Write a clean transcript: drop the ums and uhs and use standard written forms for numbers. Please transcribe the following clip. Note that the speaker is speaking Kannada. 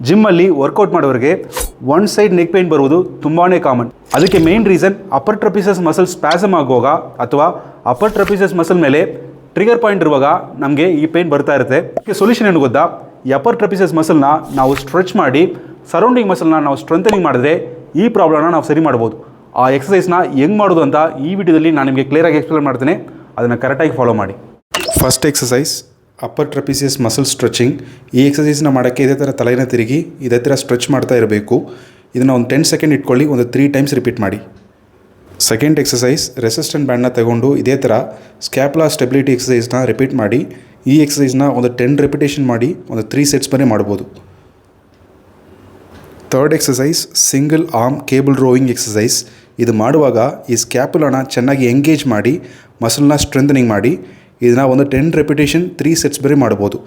ಜಿಮ್ಮಲ್ಲಿ ವರ್ಕೌಟ್ ಮಾಡೋರಿಗೆ ಒನ್ ಸೈಡ್ ನೆಕ್ ಪೇನ್ ಬರುವುದು ತುಂಬಾ ಕಾಮನ್. ಅದಕ್ಕೆ main reason upper trapezius muscle spasm ಆಗುವಾಗ ಅಥವಾ ಅಪ್ಪರ್ ಟ್ರಪಿಸಸ್ ಮಸಲ್ ಮೇಲೆ ಟ್ರಿಗರ್ ಪಾಯಿಂಟ್ ಇರುವಾಗ ನಮಗೆ ಈ ಪೇನ್ ಬರ್ತಾ ಇರುತ್ತೆ. ಇದಕ್ಕೆ ಸೊಲ್ಯೂಷನ್ ಏನು ಗೊತ್ತಾ? ಈ ಅಪ್ಪರ್ ಟ್ರಪಿಸಸ್ ಮಸಲ್ನ ನಾವು ಸ್ಟ್ರೆಚ್ ಮಾಡಿ ಸರೌಂಡಿಂಗ್ ಮಸಲ್ನ ನಾವು ಸ್ಟ್ರೆಂಥನಿಂಗ್ ಮಾಡಿದ್ರೆ ಈ ಪ್ರಾಬ್ಲಮ್ನ ನಾವು ಸರಿ ಮಾಡ್ಬೋದು. ಆ ಎಕ್ಸಸೈಸ್ನ ಹೆಂಗೆ ಮಾಡೋದು ಅಂತ ಈ ವಿಡಿಯೋದಲ್ಲಿ ನಾನು ನಿಮಗೆ ಕ್ಲಿಯರಾಗಿ ಎಕ್ಸ್ಪ್ಲೇನ್ ಮಾಡ್ತೇನೆ. ಅದನ್ನು ಕರೆಕ್ಟಾಗಿ ಫಾಲೋ ಮಾಡಿ. First exercise upper trapezius muscle stretching. ಈ ಎಕ್ಸಸೈಸ್ನ ಮಾಡೋಕ್ಕೆ ಇದೇ ಥರ ತಲೆನ ತಿರುಗಿ ಇದೇ ಥರ ಸ್ಟ್ರೆಚ್ ಮಾಡ್ತಾ ಇರಬೇಕು. ಇದನ್ನು ಒಂದು 10 ಸೆಕೆಂಡ್ ಇಟ್ಕೊಳ್ಳಿ, ಒಂದು 3 ಟೈಮ್ಸ್ ರಿಪೀಟ್ ಮಾಡಿ. ಸೆಕೆಂಡ್ ಎಕ್ಸಸೈಸ್ ರೆಸಿಸ್ಟೆಂಟ್ ಬ್ಯಾಂಡ್ನ ತಗೊಂಡು ಇದೇ ಥರ ಸ್ಕ್ಯಾಪ್ಲಾ ಸ್ಟೆಬಿಲಿಟಿ ಎಕ್ಸಸೈಸ್ನ ರಿಪೀಟ್ ಮಾಡಿ. ಈ ಎಕ್ಸಸೈಸ್ನ ಒಂದು 10 ರೆಪಿಟೇಷನ್ ಮಾಡಿ ಒಂದು 3 ಸೆಟ್ಸ್ ಬರೀ ಮಾಡ್ಬೋದು. Third exercise single arm cable rowing exercise. ಇದು ಮಾಡುವಾಗ ಈ ಸ್ಕ್ಯಾಪುಲನ ಚೆನ್ನಾಗಿ ಎಂಗೇಜ್ ಮಾಡಿ ಮಸಲ್ನ ಸ್ಟ್ರೆಂಥನಿಂಗ್ ಮಾಡಿ ಇದನ್ನು ಒಂದು 10 ರೆಪಿಟೇಷನ್ 3 ಸೆಟ್ಸ್ ಬರೀ ಮಾಡ್ಬೋದು.